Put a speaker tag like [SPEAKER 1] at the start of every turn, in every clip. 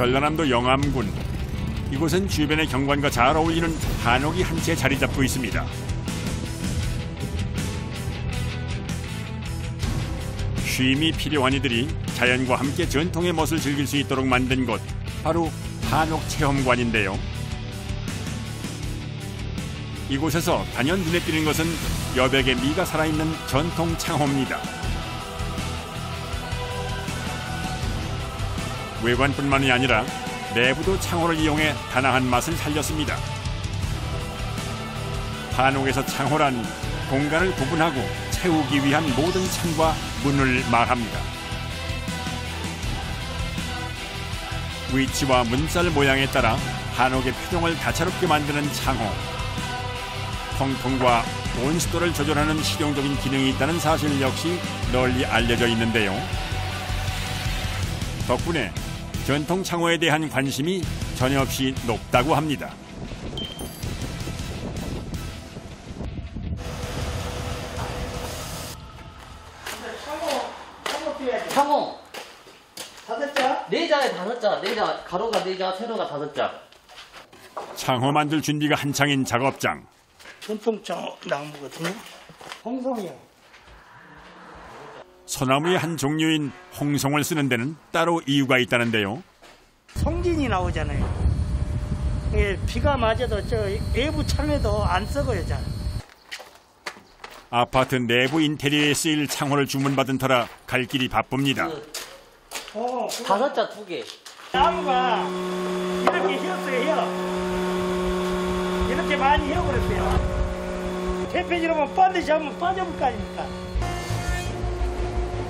[SPEAKER 1] 전라남도 영암군. 이곳은 주변의 경관과 잘 어울리는 한옥이 한 채 자리 잡고 있습니다. 쉼이 필요한 이들이 자연과 함께 전통의 멋을 즐길 수 있도록 만든 곳, 바로 한옥체험관인데요. 이곳에서 단연 눈에 띄는 것은 여백의 미가 살아있는 전통 창호입니다. 외관뿐만이 아니라 내부도 창호를 이용해 다양한 맛을 살렸습니다. 한옥에서 창호란 공간을 구분하고 채우기 위한 모든 창과 문을 말합니다. 위치와 문살 모양에 따라 한옥의 표정을 다채롭게 만드는 창호. 통풍과 온습도를 조절하는 실용적인 기능이 있다는 사실 역시 널리 알려져 있는데요. 덕분에 전통 창호에 대한 관심이 전혀 없이 높다고 합니다.
[SPEAKER 2] 창호
[SPEAKER 3] 5자?
[SPEAKER 2] 4자에 5자, 4자, 가로가 4자, 세로가 5자.
[SPEAKER 1] 창호 만들 준비가 한창인 작업장.
[SPEAKER 3] 전통창호 나무거든요. 홍성이요.
[SPEAKER 1] 소나무의 한 종류인 홍송을 쓰는 데는 따로 이유가 있다는데요.
[SPEAKER 3] 송진이 나오잖아요. 예, 비가 맞아도 저 외부 창에도 안 썩어요, 잘.
[SPEAKER 1] 아파트 내부 인테리어에 쓰일 창호를 주문받은 터라 갈 길이 바쁩니다.
[SPEAKER 2] 5자 2개.
[SPEAKER 3] 나무가 이렇게 휘었어요, 휘어. 이렇게 많이 휘어버렸어요. 대표적으로 반드시 한번 빠져볼 거 아닙니까?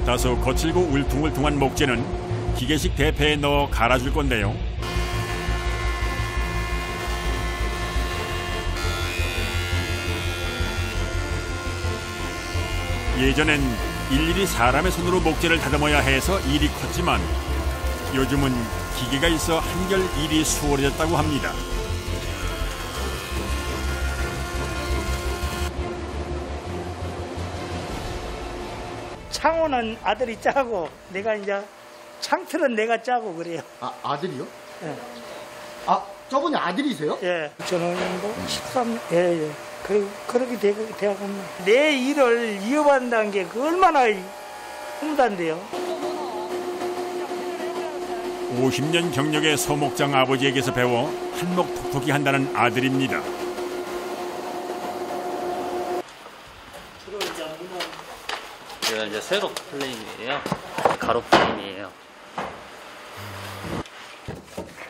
[SPEAKER 1] 다소 거칠고 울퉁불퉁한 목재는 기계식 대패에 넣어 갈아줄 건데요. 예전엔 일일이 사람의 손으로 목재를 다듬어야 해서 일이 컸지만 요즘은 기계가 있어 한결 일이 수월해졌다고 합니다.
[SPEAKER 3] 창호는 아들이 짜고 내가 이제 창틀은 내가 짜고 그래요.
[SPEAKER 4] 아, 아들이요?
[SPEAKER 3] 예.
[SPEAKER 4] 아, 저분이 아들이세요?
[SPEAKER 3] 예. 저는 뭐 13년, 예. 그렇게 되어갑니다. 내 일을 이어받는다는 게 그 얼마나 힘든데요.
[SPEAKER 1] 50년 경력의 서목장 아버지에게서 배워 한몫 톡톡히 한다는 아들입니다.
[SPEAKER 2] 이건 이제 세로 플레임이에요. 가로 플레임이에요.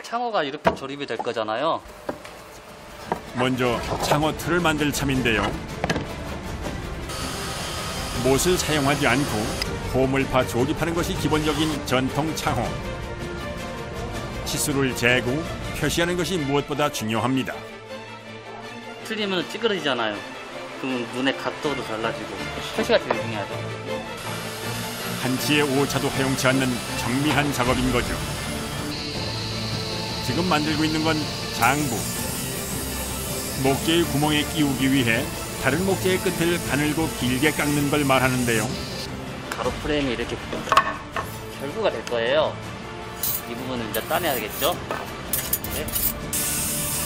[SPEAKER 2] 창호가 이렇게 조립이 될 거잖아요.
[SPEAKER 1] 먼저 창호 틀을 만들 참인데요. 못을 사용하지 않고 호물파 조립하는 것이 기본적인 전통 창호. 치수를 재고 표시하는 것이 무엇보다 중요합니다.
[SPEAKER 2] 틀리면 찌그러지잖아요. 그러면 눈의 각도도 달라지고 표시가 제일 중요하죠.
[SPEAKER 1] 한치의 오차도 허용치 않는 정밀한 작업인 거죠. 지금 만들고 있는 건 장부. 목재의 구멍에 끼우기 위해 다른 목재의 끝을 가늘고 길게 깎는 걸 말하는데요.
[SPEAKER 2] 가로 프레임이 이렇게 결구가 될 거예요. 이 부분을 이제 따내야겠죠. 네.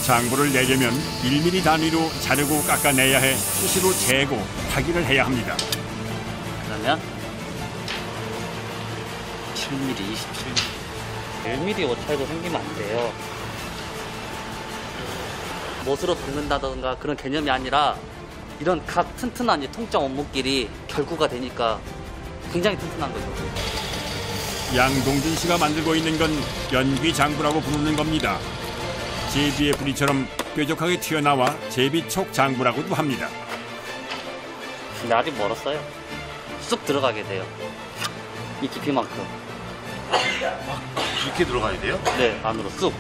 [SPEAKER 1] 장부를 내려면 1mm 단위로 자르고 깎아내야 해 수시로 재고 타기를 해야 합니다.
[SPEAKER 2] 그러면 7mm, 27mm, 1mm 오차도 생기면 안 돼요. 못으로 긁는다던가 그런 개념이 아니라 이런 각 튼튼한 이 통장 원목길이 결구가 되니까 굉장히 튼튼한 거죠.
[SPEAKER 1] 양동준 씨가 만들고 있는 건 연귀장부라고 부르는 겁니다. 제비의 부리처럼 뾰족하게 튀어나와 제비촉 장부라고도 합니다.
[SPEAKER 2] 근데 아직 멀었어요. 쑥 들어가게 돼요. 이 깊이만큼.
[SPEAKER 4] 이렇게 들어가야 돼요?
[SPEAKER 2] 네, 안으로 쑥.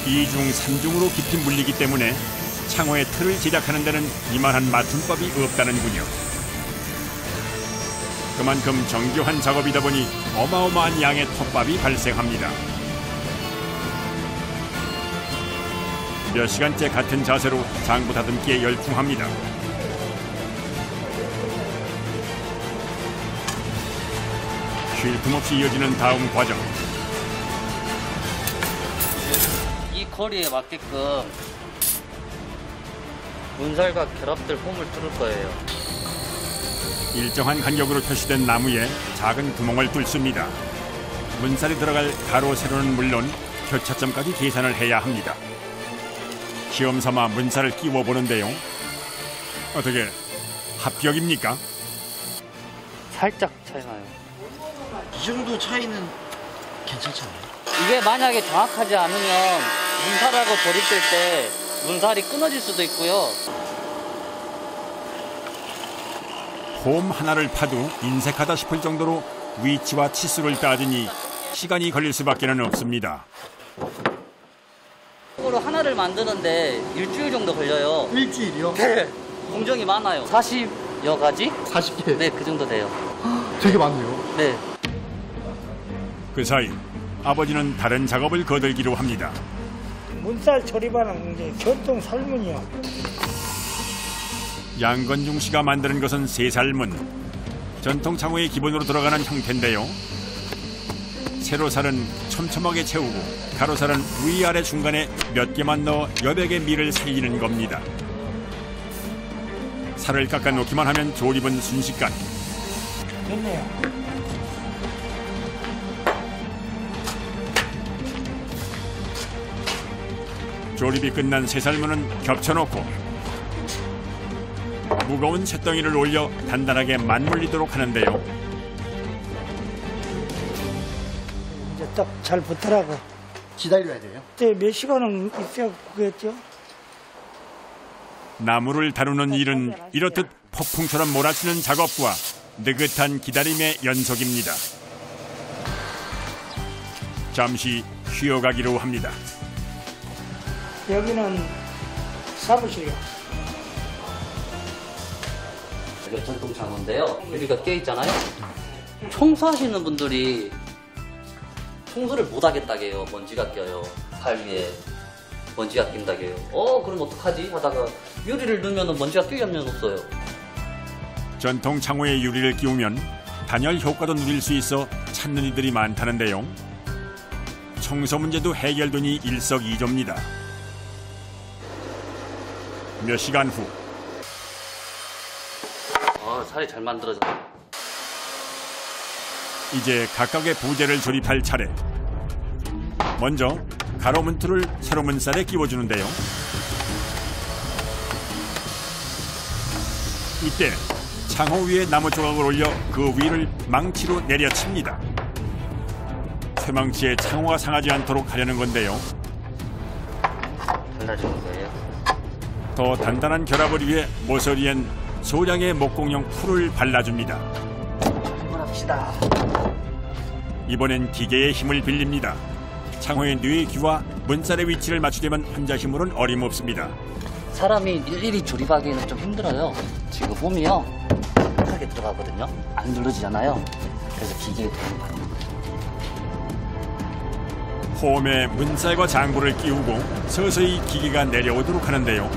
[SPEAKER 1] 2중, 3중으로 깊이 물리기 때문에 창호의 틀을 제작하는 데는 이만한 맞춤법이 없다는군요. 그만큼 정교한 작업이다 보니 어마어마한 양의 톱밥이 발생합니다. 몇 시간째 같은 자세로 장부 다듬기에 열중합니다. 쉴 틈 없이 이어지는 다음 과정.
[SPEAKER 2] 이 거리에 맞게끔 문살과 결합될 홈을 뚫을 거예요.
[SPEAKER 1] 일정한 간격으로 표시된 나무에 작은 구멍을 뚫습니다. 문살이 들어갈 가로 세로는 물론 교차점까지 계산을 해야 합니다. 시험 삼아 문살을 끼워 보는데요. 어떻게 합격입니까?
[SPEAKER 2] 살짝 차이 나요.
[SPEAKER 4] 이 정도 차이는 괜찮잖아요.
[SPEAKER 2] 이게 만약에 정확하지 않으면 문살하고 조립될 때 문살이 끊어질 수도 있고요.
[SPEAKER 1] 홈 하나를 파도 인색하다 싶을 정도로 위치와 치수를 따지니 시간이 걸릴 수밖에는 없습니다.
[SPEAKER 2] 으로 하나를 만드는데 일주일 정도 걸려요.
[SPEAKER 4] 일주일이요?
[SPEAKER 2] 네. 공정이 많아요. 40여 가지?
[SPEAKER 4] 40개?
[SPEAKER 2] 네, 그 정도 돼요.
[SPEAKER 4] 되게 많네요.
[SPEAKER 2] 네.
[SPEAKER 1] 그 사이 아버지는 다른 작업을 거들기로 합니다.
[SPEAKER 3] 문살 조립하는 게 전통 살문이요.
[SPEAKER 1] 양건중 씨가 만드는 것은 새살문. 전통 창호의 기본으로 들어가는 형태인데요. 세로살은 촘촘하게 채우고 가로살은 위아래 중간에 몇 개만 넣어 여백의 미를 살리는 겁니다. 살을 깎아 놓기만 하면 조립은 순식간.
[SPEAKER 3] 됐네요.
[SPEAKER 1] 조립이 끝난 새살문은 겹쳐놓고 무거운 쇳덩이를 올려 단단하게 맞물리도록 하는데요.
[SPEAKER 3] 이제 딱 잘 붙더라고.
[SPEAKER 4] 기다려야 돼요?
[SPEAKER 3] 그때 몇 시간은 있어야 그겠죠?
[SPEAKER 1] 나무를 다루는 일은 이렇듯 폭풍처럼 몰아치는 작업과 느긋한 기다림의 연속입니다. 잠시 쉬어가기로 합니다.
[SPEAKER 3] 여기는 사무실이요.
[SPEAKER 2] 여기 전통 창호인데요. 여기가 깨 있잖아요. 청소하시는 분들이 청소를 못 하겠다게요. 먼지가 껴요. 팔 위에 먼지가 낀다게요. 그럼 어떡하지? 하다가 유리를 넣으면 먼지가 끼기 없어요.
[SPEAKER 1] 전통 창호에 유리를 끼우면 단열 효과도 누릴 수 있어 찾는 이들이 많다는데요. 청소 문제도 해결되니 일석이조입니다. 몇 시간 후
[SPEAKER 2] 살이 잘 만들어져.
[SPEAKER 1] 이제 각각의 부재를 조립할 차례. 먼저 가로 문틀을 세로 문살에 끼워주는데요. 이때 창호 위에 나무 조각을 올려 그 위를 망치로 내려칩니다. 쇠망치에 창호가 상하지 않도록 하려는 건데요.
[SPEAKER 2] 발라주는 거예요.
[SPEAKER 1] 더 단단한 결합을 위해 모서리엔 소량의 목공용 풀을 발라줍니다.
[SPEAKER 2] 합시다.
[SPEAKER 1] 이번엔 기계의 힘을 빌립니다. 창호의 뇌 귀와 문살의 위치를 맞추려면 혼자 힘으로는 어림없습니다.
[SPEAKER 2] 사람이 일일이 조립하기에는 좀 힘들어요. 지금 홈이요. 크게 들어가거든요. 안 누르지잖아요. 그래서 기계에 도움을 받는 거예요.
[SPEAKER 1] 홈에 문살과 장구를 끼우고 서서히 기계가 내려오도록 하는데요.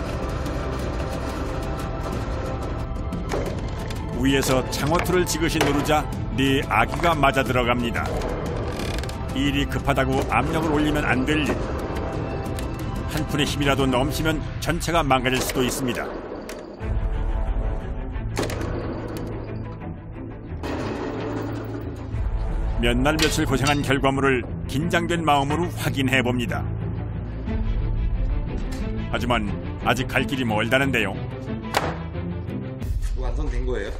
[SPEAKER 1] 위에서 창호틀을 지그시 누르자 네 아기가 맞아 들어갑니다. 일이 급하다고 압력을 올리면 안 될 일. 한 푼의 힘이라도 넘치면 전체가 망가질 수도 있습니다. 몇 날 며칠 고생한 결과물을 긴장된 마음으로 확인해 봅니다. 하지만 아직 갈 길이 멀다는데요.
[SPEAKER 5] 완성된 거예요?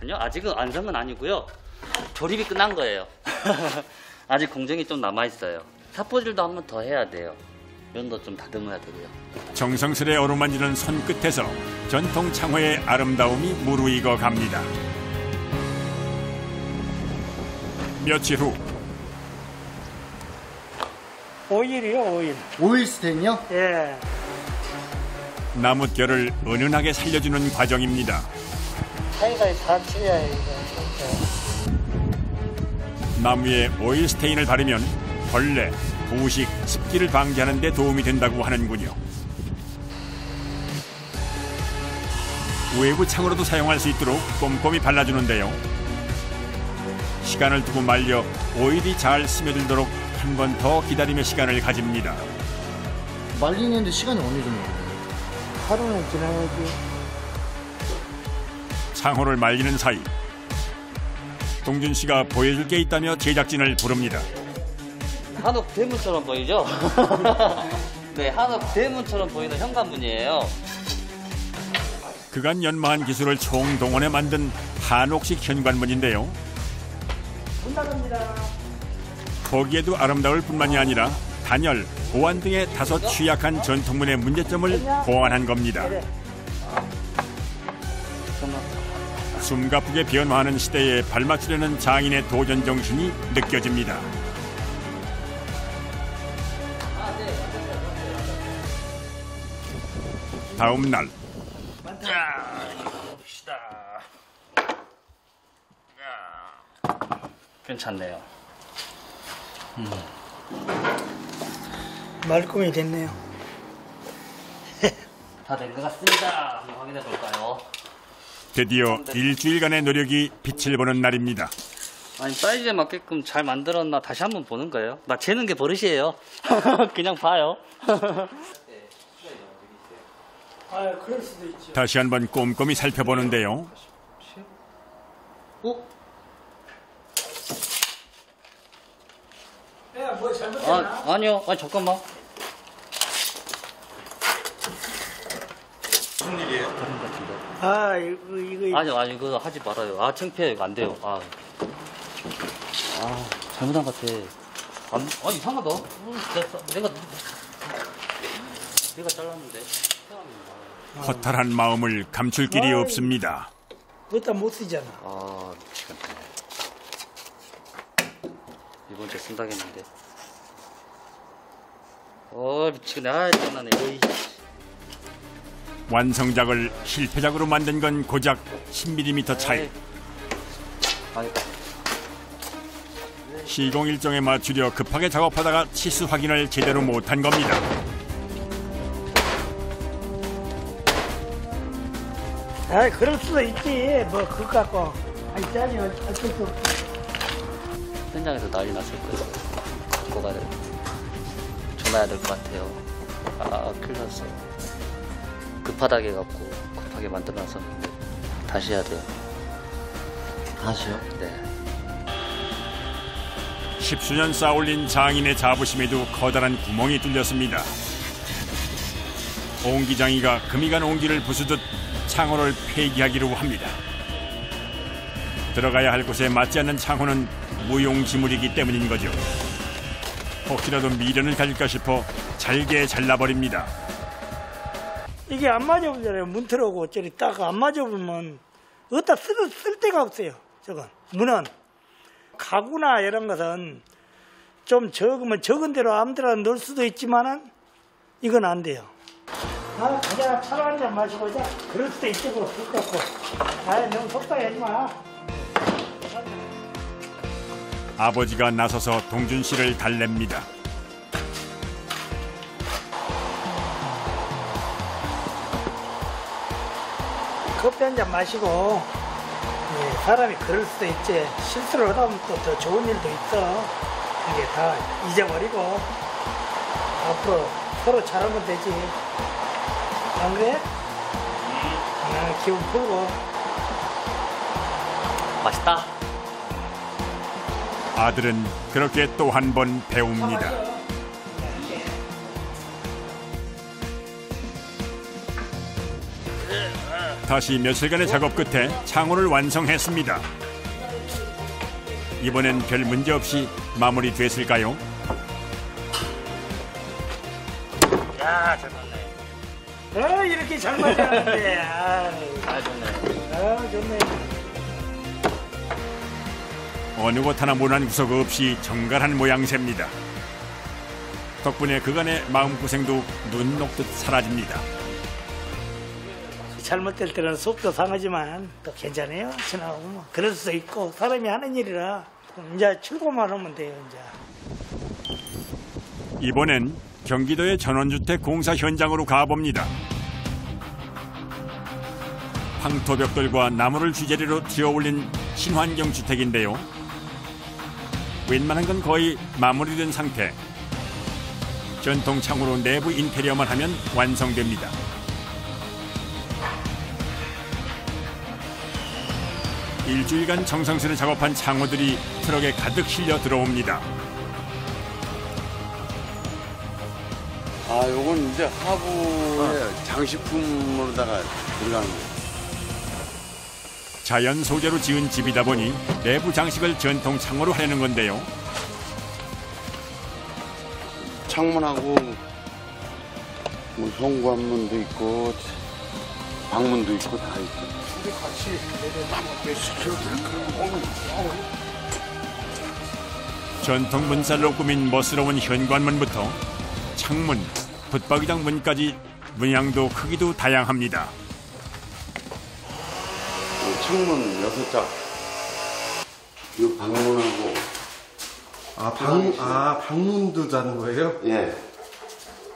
[SPEAKER 2] 아니요, 아직은 완성은 아니고요. 조립이 끝난 거예요. 아직 공정이 좀 남아있어요. 사포질도 한 번 더 해야 돼요. 면도 좀 다듬어야 되고요.
[SPEAKER 1] 정성스레 어루만지는 손끝에서 전통 창호의 아름다움이 무르익어 갑니다. 며칠 후
[SPEAKER 3] 오일이요, 오일.
[SPEAKER 4] 오일 스텐이요?
[SPEAKER 3] 예.
[SPEAKER 1] 나뭇결을 은은하게 살려주는 과정입니다.
[SPEAKER 3] 사이사이 다 칠해야 이거.
[SPEAKER 1] 나무에 오일 스테인을 바르면 벌레, 부식, 습기를 방지하는 데 도움이 된다고 하는군요. 외부 창으로도 사용할 수 있도록 꼼꼼히 발라주는데요. 시간을 두고 말려 오일이 잘 스며들도록 한 번 더 기다림의 시간을 가집니다.
[SPEAKER 4] 말리는데 시간이 어느 정도 걸려요?
[SPEAKER 3] 하루는 지나야지.
[SPEAKER 1] 창호를 말리는 사이 동준 씨가 보여줄 게 있다며 제작진을 부릅니다.
[SPEAKER 2] 한옥 대문처럼 보이죠? 네, 한옥 대문처럼 보이는 현관문이에요.
[SPEAKER 1] 그간 연마한 기술을 총동원해 만든 한옥식 현관문인데요.
[SPEAKER 3] 문 나갑니다.
[SPEAKER 1] 보기에도 아름다울 뿐만이 아니라 단열, 보안 등의 다소 취약한 전통문의 문제점을 보완한 겁니다. 숨가쁘게 변화하는 시대에 발맞추려는 장인의 도전 정신이 느껴집니다. 다음 날
[SPEAKER 2] 괜찮네요.
[SPEAKER 3] 말끔히 됐네요.
[SPEAKER 2] 다 된 것 같습니다. 한번 확인해 볼까요?
[SPEAKER 1] 드디어 일주일간의 노력이 빛을 보는 날입니다.
[SPEAKER 2] 아니, 사이즈에 맞게끔 잘 만들었나 다시 한번 보는 거예요. 나 재는 게 버릇이에요. 그냥 봐요.
[SPEAKER 3] 아, 그럴 수도 있죠.
[SPEAKER 1] 다시 한번 꼼꼼히 살펴보는데요.
[SPEAKER 2] 어?
[SPEAKER 3] 야, 뭐 잘못했나?
[SPEAKER 2] 아니요. 아니, 잠깐만.
[SPEAKER 3] 아, 이거.
[SPEAKER 2] 아니, 이거 하지 말아요. 아, 창피해. 이거 안 돼요. 잘못한 것 같아. 이상하다. 내가 잘랐는데.
[SPEAKER 1] 허탈한 마음을 감출 길이 없습니다.
[SPEAKER 3] 그것도 못 쓰잖아.
[SPEAKER 2] 미치겠네. 이번 주에 쓴다겠는데. 미치겠네. 장난해.
[SPEAKER 1] 완성작을 실패작으로 만든 건 고작 10mm 차이. 시공 일정에 맞추려 급하게 작업하다가 치수 확인을 제대로 못한 겁니다.
[SPEAKER 3] 아, 그럴 수도 있지. 뭐 그거 갖고. 아니, 짜리 어쩔 수 없지.
[SPEAKER 2] 현장에서 난리 났을 거예요. 갖고 가야 돼. 전화해야 될 것 같아요. 큰일 났어. 급하다게 해갖고 급하게 만들어놨었는데 다시 해야 돼요.
[SPEAKER 4] 다시요?
[SPEAKER 2] 네.
[SPEAKER 1] 십수년 쌓아올린 장인의 자부심에도 커다란 구멍이 뚫렸습니다. 옹기장이가 금이 간 옹기를 부수듯 창호를 폐기하기로 합니다. 들어가야 할 곳에 맞지 않는 창호는 무용지물이기 때문인 거죠. 혹시라도 미련을 가질까 싶어 잘게 잘라버립니다.
[SPEAKER 3] 이게 안 맞아보잖아요. 문틀하고 저리 딱 안 맞아보면 어디다 쓸 데가 없어요. 저건 문은 가구나 이런 것은 좀 적으면 적은 대로 아무데나 넣을 수도 있지만은 이건 안 돼요. 가자. 차로 한잔 마시고 자. 그럴 수도 있고 술 갖고. 너무 속상하지 마.
[SPEAKER 1] 아버지가 나서서 동준 씨를 달랩니다.
[SPEAKER 3] 커피 한잔 마시고. 사람이 그럴 수도 있지. 실수를 하다 보면 또 더 좋은 일도 있어. 이게 다 잊어버리고 앞으로 서로 잘하면 되지. 안 그래? 기분 풀고.
[SPEAKER 2] 맛있다.
[SPEAKER 1] 아들은 그렇게 또 한 번 배웁니다. 다시 며칠간의 작업 끝에 창호를 완성했습니다. 이번엔 별 문제 없이 마무리됐을까요?
[SPEAKER 2] 야, 잘 맞네.
[SPEAKER 3] 이렇게 잘 맞았는데.
[SPEAKER 2] 잘 좋네.
[SPEAKER 3] 좋네.
[SPEAKER 1] 어느 곳 하나 모난 구석 없이 정갈한 모양새입니다. 덕분에 그간의 마음고생도 눈 녹듯 사라집니다.
[SPEAKER 3] 잘못될 때는 속도 상하지만 또 괜찮아요. 지나고 뭐 그럴 수 있고 사람이 하는 일이라 이제 출고만 하면 돼요. 이제.
[SPEAKER 1] 이번엔 경기도의 전원주택 공사 현장으로 가봅니다. 황토벽돌과 나무를 주재료로 튀어올린 친환경 주택인데요. 웬만한 건 거의 마무리된 상태. 전통 창호로 내부 인테리어만 하면 완성됩니다. 일주일간 정성스레 작업한 창호들이 트럭에 가득 실려 들어옵니다.
[SPEAKER 5] 아, 요건 이제 하부에 장식품으로다가 들어가는 거예요.
[SPEAKER 1] 자연 소재로 지은 집이다 보니 내부 장식을 전통 창호로 하려는 건데요.
[SPEAKER 5] 창문하고 뭐 현관문도 있고 방문도 있고 다 있고. 우리 같이
[SPEAKER 1] 전통 문살로 꾸민 멋스러운 현관문부터 창문, 붙박이장 문까지 문양도 크기도 다양합니다.
[SPEAKER 5] 창문 6짝. 이 방문하고.
[SPEAKER 6] 방문도 다는 거예요?
[SPEAKER 5] 예.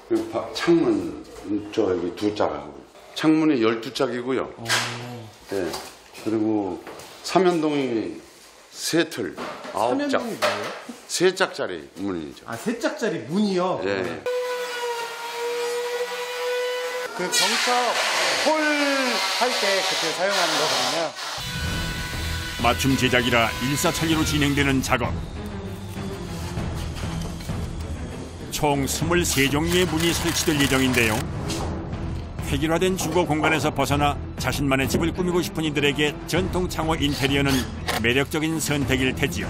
[SPEAKER 5] 그리고 창문 저기 2짝하고. 창문이 12짝이고요. 예. 그리고 삼연동이 3틀, 9짝.
[SPEAKER 6] 삼연동이 뭐예요?
[SPEAKER 5] 3짝짜리 문이죠.
[SPEAKER 6] 3짝짜리 문이요?
[SPEAKER 5] 예.
[SPEAKER 6] 그 경첩 홀 할 때 그때 사용하는 거거든요.
[SPEAKER 1] 맞춤 제작이라 일사천리로 진행되는 작업. 총 23종류의 문이 설치될 예정인데요. 획일화된 주거 공간에서 벗어나 자신만의 집을 꾸미고 싶은 이들에게 전통 창호 인테리어는 매력적인 선택일 테지요.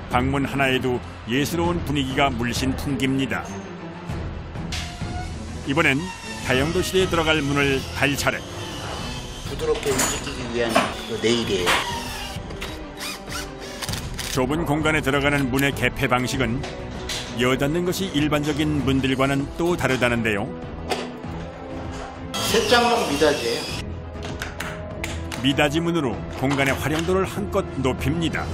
[SPEAKER 1] 방문 하나에도 예스러운 분위기가 물씬 풍깁니다. 이번엔 다용도실에 들어갈 문을 달 차례.
[SPEAKER 7] 부드럽게 움직이기 위한 네일이에요.
[SPEAKER 1] 좁은 공간에 들어가는 문의 개폐 방식은 여닫는 것이 일반적인 문들과는 또 다르다는데요.
[SPEAKER 7] 셋장롱 미닫이에요.
[SPEAKER 1] 미닫이 문으로 공간의 활용도를 한껏 높입니다.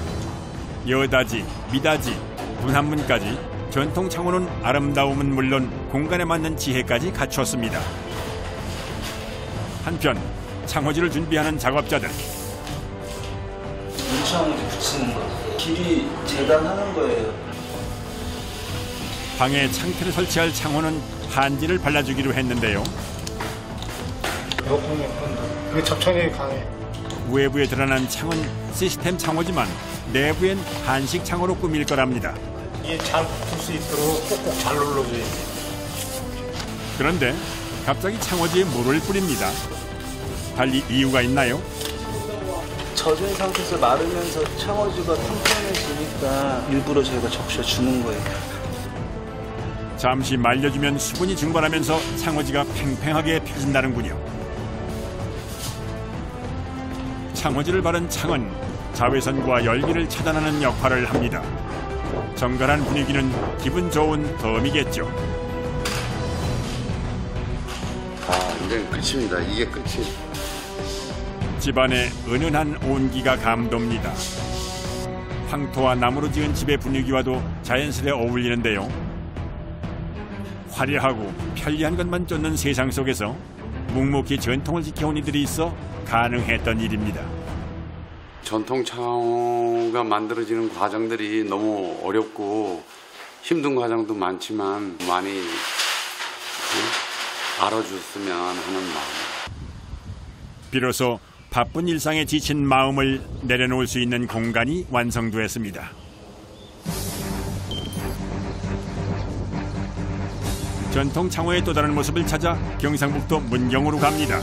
[SPEAKER 1] 여닫이, 미닫이, 분한문까지 전통 창호는 아름다움은 물론 공간에 맞는 지혜까지 갖추었습니다. 한편 창호지를 준비하는 작업자들.
[SPEAKER 8] 문창호지 붙이는 거. 길이 재단하는 거예요.
[SPEAKER 1] 방에 창틀을 설치할 창호는 한지를 발라주기로 했는데요.
[SPEAKER 6] 에어컨이 그게 접착력이 강해.
[SPEAKER 1] 외부에 드러난 창은 시스템 창호지만 내부엔 한식 창호로 꾸밀 거랍니다.
[SPEAKER 6] 이게 잘 붙을 수 있도록 꼭꼭 잘 눌러줘야 돼.
[SPEAKER 1] 그런데 갑자기 창호지에 물을 뿌립니다. 달리 이유가 있나요?
[SPEAKER 8] 젖은 상태에서 마르면서 창호지가 튼튼해지니까 일부러 저희가 적셔주는 거예요.
[SPEAKER 1] 잠시 말려주면 수분이 증발하면서 창호지가 팽팽하게 펴진다는군요. 창호지를 바른 창은 자외선과 열기를 차단하는 역할을 합니다. 정갈한 분위기는 기분 좋은 덤이겠죠.
[SPEAKER 5] 이제 끝입니다. 이게 끝이.
[SPEAKER 1] 집안의 은은한 온기가 감돕니다. 황토와 나무로 지은 집의 분위기와도 자연스레 어울리는데요. 화려하고 편리한 것만 쫓는 세상 속에서 묵묵히 전통을 지켜온 이들이 있어 가능했던 일입니다.
[SPEAKER 5] 전통 창호가 만들어지는 과정들이 너무 어렵고 힘든 과정도 많지만 많이 알아줬으면 하는 마음.
[SPEAKER 1] 비로소 바쁜 일상에 지친 마음을 내려놓을 수 있는 공간이 완성되었습니다. 전통 창호의 또 다른 모습을 찾아 경상북도 문경으로 갑니다.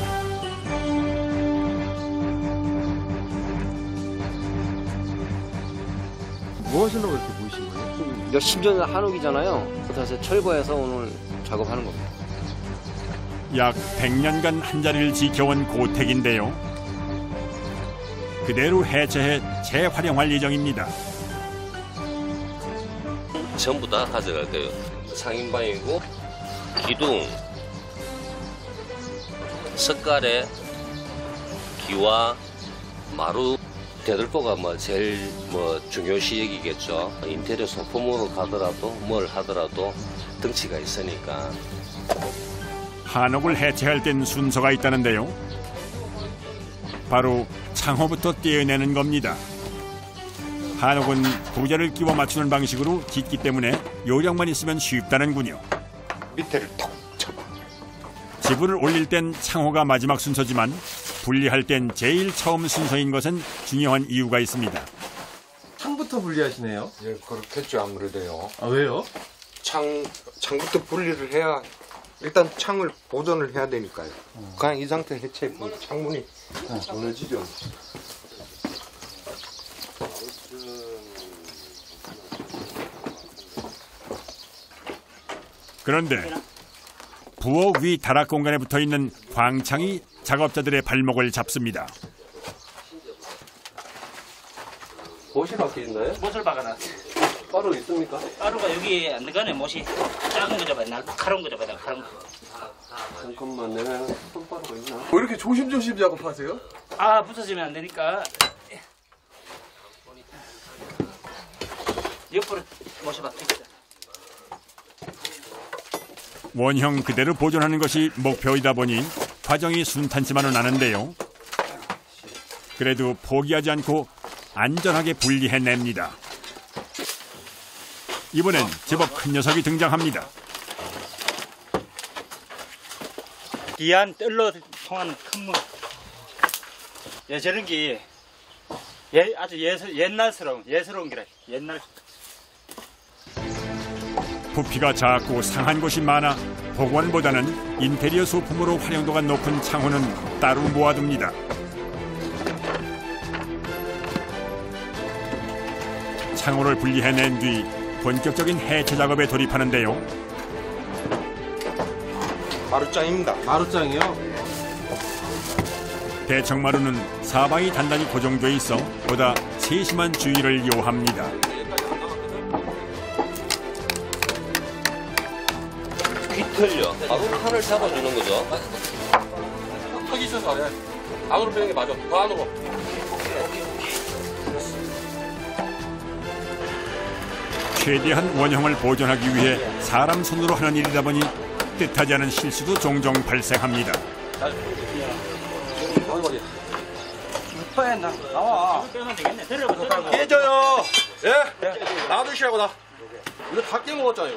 [SPEAKER 6] 뭐 하시려고 이렇게 모이신 거예요?
[SPEAKER 9] 몇십 년 한옥이잖아요. 그래서 철거해서 오늘 작업하는 겁니다.
[SPEAKER 1] 약 100년간 한자리를 지켜온 고택인데요. 그대로 해체해 재활용할 예정입니다.
[SPEAKER 9] 전부 다 가져갈 거예요. 상인방이고 기둥, 석가래, 기와, 마루, 대들보가 제일 중요시 여기겠죠. 인테리어 소품으로 가더라도 뭘 하더라도 덩치가 있으니까.
[SPEAKER 1] 한옥을 해체할 땐 순서가 있다는데요. 바로 창호부터 떼어내는 겁니다. 한옥은 부재를 끼워 맞추는 방식으로 짓기 때문에 요령만 있으면 쉽다는군요.
[SPEAKER 6] 밑에를 톡 쳐봐.
[SPEAKER 1] 지붕을 올릴 땐 창호가 마지막 순서지만 분리할 땐 제일 처음 순서인 것은 중요한 이유가 있습니다.
[SPEAKER 10] 창부터 분리하시네요?
[SPEAKER 6] 예, 그렇겠죠, 아무래도요.
[SPEAKER 10] 아, 왜요?
[SPEAKER 6] 창부터 분리를 해야, 일단 창을 보존을 해야 되니까요. 그냥 이 상태 해체, 창문이 무너지죠.
[SPEAKER 1] 그런데 부엌 위 다락 공간에 붙어있는 광창이 작업자들의 발목을 잡습니다.
[SPEAKER 9] 못이 박혀 있나요?
[SPEAKER 11] 못을 박아놨어.
[SPEAKER 9] 따로 있습니까?
[SPEAKER 11] 가루가 여기 안 들어가네. 못이 작은 거 잡아야 날카로운 거 잡아야 날카로운 거.
[SPEAKER 9] 잠깐만, 내가 손바루가 있나?
[SPEAKER 10] 왜 이렇게 조심조심 작업하세요?
[SPEAKER 11] 아, 부서지면 안 되니까. 옆으로 못이 박힙니다.
[SPEAKER 1] 원형 그대로 보존하는 것이 목표이다 보니 과정이 순탄치만은 않은데요. 그래도 포기하지 않고 안전하게 분리해냅니다. 이번엔 제법 큰 녀석이 등장합니다.
[SPEAKER 11] 귀한 뜰로 통하는 큰 문. 저런 게 아주 예스러운 기라. 옛날.
[SPEAKER 1] 부피가 작고 상한 곳이 많아 복원보다는 인테리어 소품으로 활용도가 높은 창호는 따로 모아둡니다. 창호를 분리해낸 뒤 본격적인 해체 작업에 돌입하는데요.
[SPEAKER 6] 마루장입니다.
[SPEAKER 10] 마루장이요?
[SPEAKER 1] 대청마루는 사방이 단단히 고정돼 있어 보다 세심한 주의를 요합니다.
[SPEAKER 9] 비틀려. 바로 판을 잡아주는 거죠.
[SPEAKER 10] 턱이 있어서 안으로 빼는 게 맞아. 더 안으로.
[SPEAKER 1] 최대한 원형을 보존하기 위해 사람 손으로 하는 일이다 보니 뜻하지 않은 실수도 종종 발생합니다.
[SPEAKER 11] 나와. 빼면 되겠네. 데려봐.
[SPEAKER 10] 깨져요. 예? 놔두시라고 나. 이거 다 깨먹었잖아요.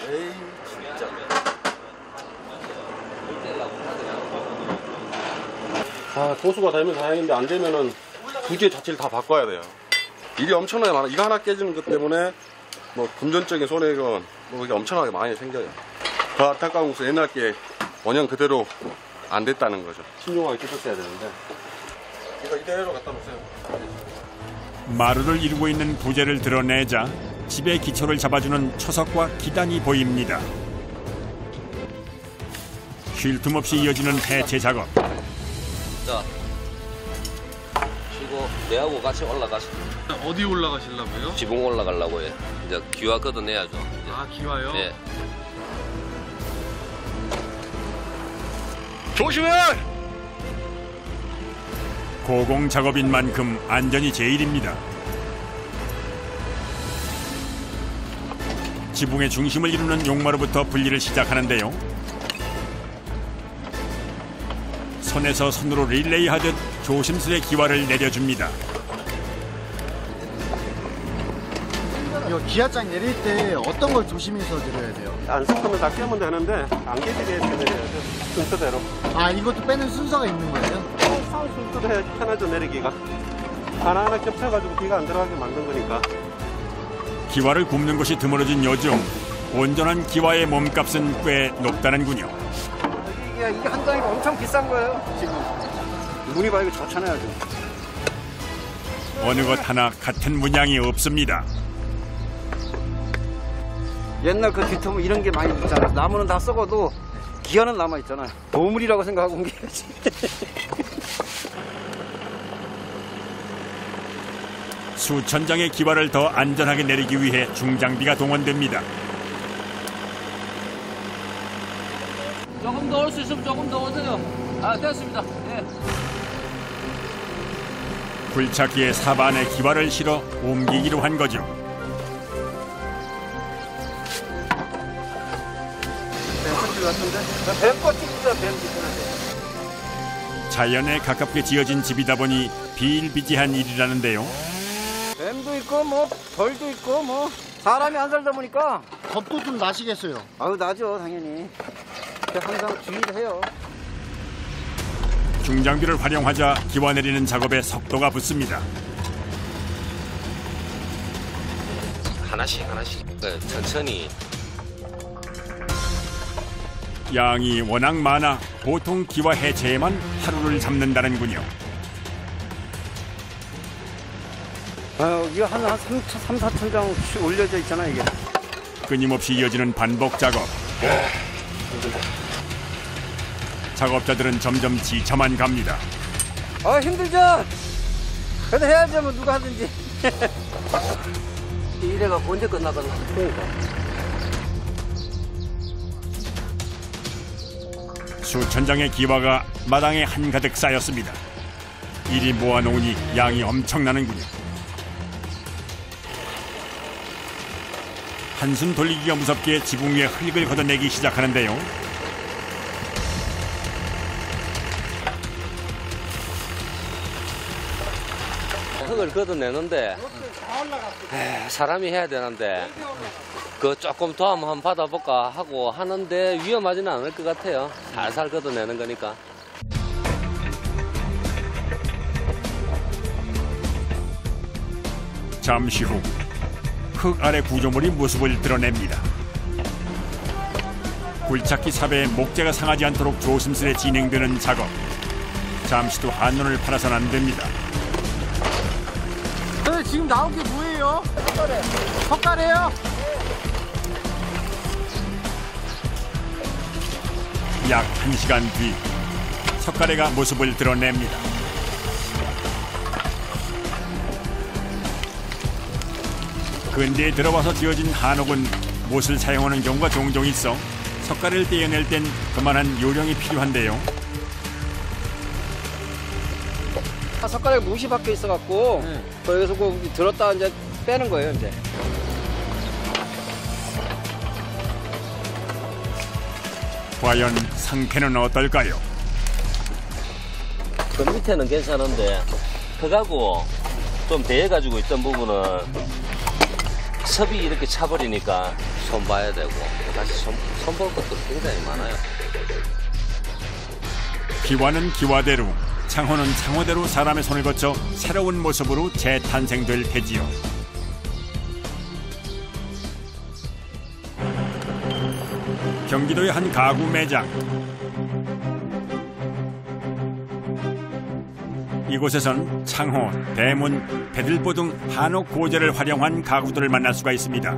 [SPEAKER 10] 에이, 진짜.
[SPEAKER 12] 도수가 되면 다행인데 안 되면은 부재 자체를 다 바꿔야 돼요. 일이 엄청나게 많아. 이거 하나 깨지는 것 때문에 뭐 금전적인 손해가 뭐 이게 엄청나게 많이 생겨요. 더 안타까운 것은 옛날 게 원형 그대로 안 됐다는 거죠. 신중하게 깨졌어야 되는데. 이거 이대로 갖다 놓으세요.
[SPEAKER 1] 마루를 이루고 있는 부재를 드러내자 집의 기초를 잡아주는 초석과 기단이 보입니다. 쉴 틈 없이 이어지는 해체 작업.
[SPEAKER 9] 자, 쉬고 내하고 같이 올라가시죠.
[SPEAKER 10] 어디 올라가시려고요?
[SPEAKER 9] 지붕 올라가려고 해. 이제 기와 걷어내야죠. 이제.
[SPEAKER 10] 아, 기와요?
[SPEAKER 9] 네.
[SPEAKER 10] 조심해!
[SPEAKER 1] 고공 작업인 만큼 안전이 제일입니다. 지붕의 중심을 이루는 용마루부터 분리를 시작하는데요. 손에서 손으로 릴레이 하듯 조심스레 기와를 내려줍니다.
[SPEAKER 4] 이거 기아장 내릴 때 어떤 걸 조심해서 내려야 돼요?
[SPEAKER 12] 안 섞으면 다 깨면 되는데 안 깨지게 내려야죠. 순서대로.
[SPEAKER 4] 아, 이것도 빼는 순서가 있는 거예요?
[SPEAKER 12] 순서도 해야지 편하죠, 내리기가. 하나하나 겹쳐가지고 비가 안 들어가게 만든 거니까.
[SPEAKER 1] 기와를 굽는 것이 드물어진 요즘 온전한 기와의 몸값은 꽤 높다는군요.
[SPEAKER 7] 이게 한 장이 엄청 비싼 거예요, 지금. 눈이 봐, 이거 좋잖아요, 지금.
[SPEAKER 1] 어느 것 하나 같은 문양이 없습니다.
[SPEAKER 7] 옛날 그 뒤통수 이런 게 많이 있잖아요. 나무는 다 썩어도 기아는 남아있잖아요. 보물이라고 생각하고 옮겨야지.
[SPEAKER 1] 수천 장의 기와를 더 안전하게 내리기 위해 중장비가 동원됩니다.
[SPEAKER 2] 조금 더 올 수 있으면 조금 더 오세요. 아, 됐습니다. 예.
[SPEAKER 1] 굴착기의 사반에 기와를 실어 옮기기로 한 거죠. 자연에 가깝게 지어진 집이다 보니 비일비재한 일이라는데요.
[SPEAKER 7] 뱀 벌도 있고 뭐 벌도 있고 뭐 사람이 안 살다 보니까
[SPEAKER 4] 겁도 좀 나시겠어요?
[SPEAKER 7] 아유 나죠 당연히. 항상 주의를 해요.
[SPEAKER 1] 중장비를 활용하자 기와 내리는 작업에 속도가 붙습니다.
[SPEAKER 9] 하나씩 천천히.
[SPEAKER 1] 양이 워낙 많아 보통 기와 해체에만 하루를 잡는다는군요.
[SPEAKER 7] 이거 한 3, 4천 장씩 올려져 있잖아 이게.
[SPEAKER 1] 끊임없이 이어지는 반복 작업. 작업자들은 점점 지쳐만 갑니다.
[SPEAKER 7] 힘들죠? 그래도 해야죠 뭐 누가 하든지. 이래가 언제 끝나거나. 그러니까.
[SPEAKER 1] 수천 장의 기와가 마당에 한가득 쌓였습니다. 이리 모아놓으니 양이 엄청나는군요. 한숨 돌리기가 무섭게 지붕 위에 흙을 걷어내기 시작하는데요.
[SPEAKER 9] 흙을 걷어내는데 사람이 해야 되는데 그 조금 도움 한번 받아볼까 하고 하는데 위험하지는 않을 것 같아요. 살살 걷어내는 거니까.
[SPEAKER 1] 잠시 후 흙 아래 구조물이 모습을 드러냅니다. 굴착기 삽에 목재가 상하지 않도록 조심스레 진행되는 작업. 잠시도 한눈을 팔아선 안 됩니다.
[SPEAKER 4] 지금 나온 게 뭐예요? 석가래요?
[SPEAKER 1] 약 1시간 뒤 석가래가 모습을 드러냅니다. 근대에 들어와서 지어진 한옥은 못을 사용하는 경우가 종종 있어 석가래를 떼어낼 땐 그만한 요령이 필요한데요.
[SPEAKER 7] 석가래가 못이 박혀 있어갖고 거기서 들었다 이제 빼는 거예요 이제.
[SPEAKER 1] 과연 상태는 어떨까요?
[SPEAKER 9] 그 밑에는 괜찮은데 흙하고 좀 대해가지고 있던 부분은 섭이 이렇게 차버리니까 손 봐야 되고 다시 손 볼 것도 굉장히 많아요.
[SPEAKER 1] 기와는 기와대로, 창호는 창호대로 사람의 손을 거쳐 새로운 모습으로 재탄생될 테지요. 경기도의 한 가구 매장. 이곳에선 창호, 대문, 배들보 등 한옥 고제를 활용한 가구들을 만날 수가 있습니다.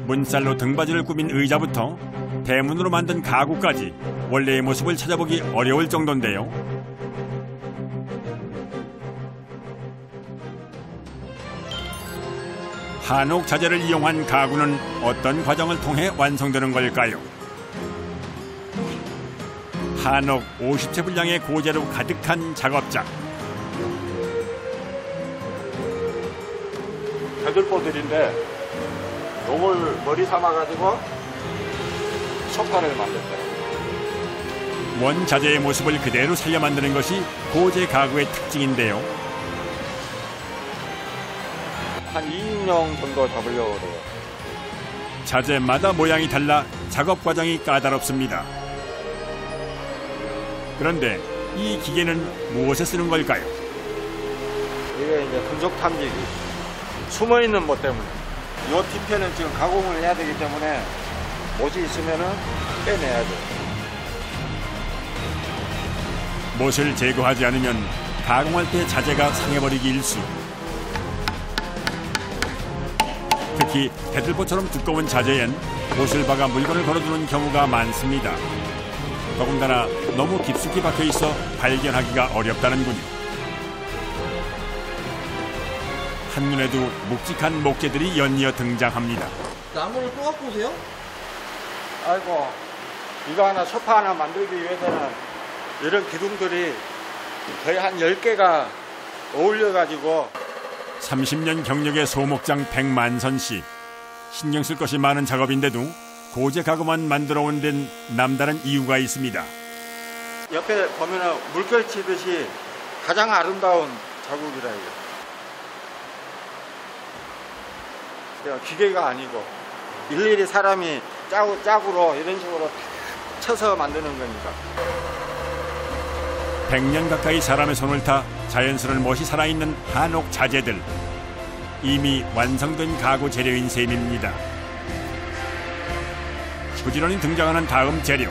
[SPEAKER 1] 문살로 등받이를 꾸민 의자부터 대문으로 만든 가구까지 원래의 모습을 찾아보기 어려울 정도인데요. 한옥 자재를 이용한 가구는 어떤 과정을 통해 완성되는 걸까요? 한옥 50채 분량의 고재로 가득한 작업장.
[SPEAKER 12] 배들보들인데 요걸 머리 삼아가지고 석가래를 만들어요.
[SPEAKER 1] 원자재의 모습을 그대로 살려 만드는 것이 고재 가구의 특징인데요.
[SPEAKER 12] 한 2인용 정도 잡으려고 그래요.
[SPEAKER 1] 자재마다 모양이 달라 작업 과정이 까다롭습니다. 그런데 이 기계는 무엇에 쓰는 걸까요?
[SPEAKER 12] 이게 이제 금속 탐지기. 숨어 있는 못 때문에. 이 뒤편은 지금 가공을 해야 되기 때문에 못이 있으면은 빼내야 돼요.
[SPEAKER 1] 못을 제거하지 않으면 가공할 때 자재가 상해버리기 일쑤. 특히 배들보처럼 두꺼운 자재엔 못을 박아 물건을 걸어두는 경우가 많습니다. 더군다나 너무 깊숙이 박혀 있어 발견하기가 어렵다는군요. 한눈에도 묵직한 목재들이 연이어 등장합니다.
[SPEAKER 4] 나무를 또 갖고 오세요?
[SPEAKER 12] 아이고, 이거 하나 소파 하나 만들기 위해서는 이런 기둥들이 거의 한 10개가 어울려가지고
[SPEAKER 1] 30년 경력의 소목장 백만선 씨. 신경 쓸 것이 많은 작업인데도 고재 가구만 만들어 온 데는 남다른 이유가 있습니다.
[SPEAKER 12] 옆에 보면은 물결 치듯이 가장 아름다운 자국이라 이거.
[SPEAKER 4] 기계가 아니고 일일이 사람이 짝으로 이런 식으로 쳐서 만드는 거니까.
[SPEAKER 1] 100년 가까이 사람의 손을 타 자연스러운 멋이 살아있는 한옥 자재들. 이미 완성된 가구 재료인 셈입니다. 부지런히 등장하는 다음 재료.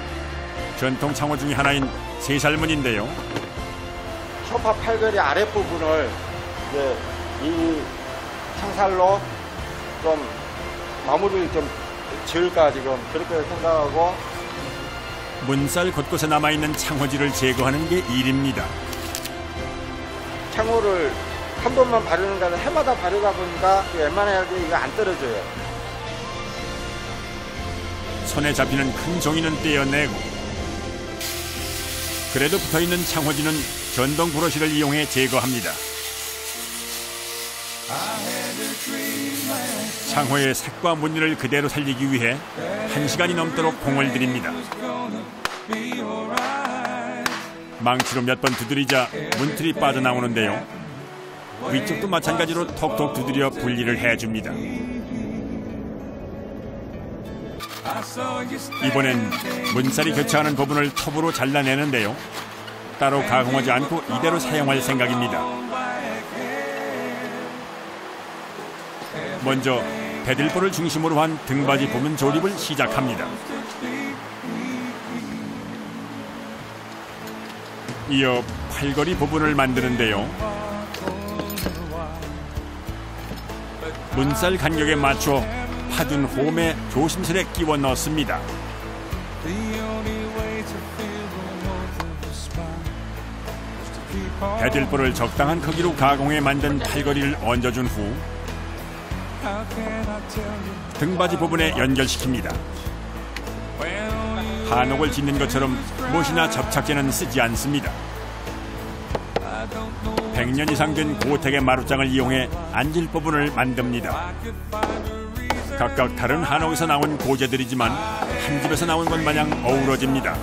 [SPEAKER 1] 전통 창호 중의 하나인 쇠살문인데요.
[SPEAKER 4] 소파 팔걸이 아랫부분을 이제 이 창살로 좀 마무리를 좀 지을까 지금 그렇게 생각하고.
[SPEAKER 1] 문살 곳곳에 남아있는 창호지를 제거하는 게 일입니다.
[SPEAKER 4] 창호를 한 번만 바르는 게 아니라 해마다 바르다 보니까 웬만하게 이거 안 떨어져요.
[SPEAKER 1] 손에 잡히는 큰 종이는 떼어내고 그래도 붙어있는 창호지는 전동 브러쉬를 이용해 제거합니다. 창호의 색과 무늬를 그대로 살리기 위해 1시간이 넘도록 공을 들입니다. 망치로 몇 번 두드리자 문틀이 빠져나오는데요. 위쪽도 마찬가지로 톡톡 두드려 분리를 해줍니다. 이번엔 문살이 교차하는 부분을 톱으로 잘라내는데요. 따로 가공하지 않고 이대로 사용할 생각입니다. 먼저 배들볼을 중심으로 한 등받이 부분 조립을 시작합니다. 이어 팔걸이 부분을 만드는데요. 문살 간격에 맞춰 파둔 홈에 조심스레 끼워 넣습니다. 배들볼을 적당한 크기로 가공해 만든 팔걸이를 얹어준 후 등받이 부분에 연결시킵니다. 한옥을 짓는 것처럼 못이나 접착제는 쓰지 않습니다. 100년 이상 된 고택의 마루장을 이용해 앉을 부분을 만듭니다. 각각 다른 한옥에서 나온 고재들이지만 한 집에서 나온 것 마냥 어우러집니다.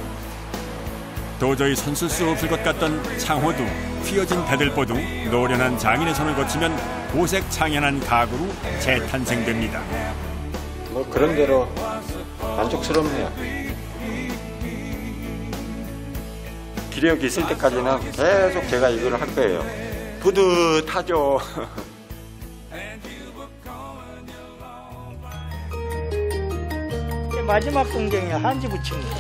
[SPEAKER 1] 도저히 손쓸 수 없을 것 같던 창호도 휘어진 배들보도 노련한 장인의 손을 거치면 고색 창연한 가구로 재탄생됩니다.
[SPEAKER 4] 뭐 그런 대로 만족스럽네요. 기력이 있을 때까지는 계속 제가 이걸 할 거예요. 뿌듯하죠.
[SPEAKER 3] 마지막 공정에 한지 붙이는 거.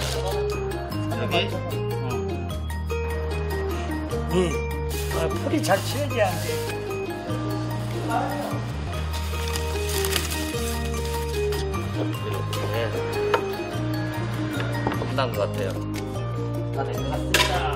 [SPEAKER 3] 풀이 잘 치워져야 안 돼.
[SPEAKER 2] 끝난 것 같아요. 다 된 것 같습니다.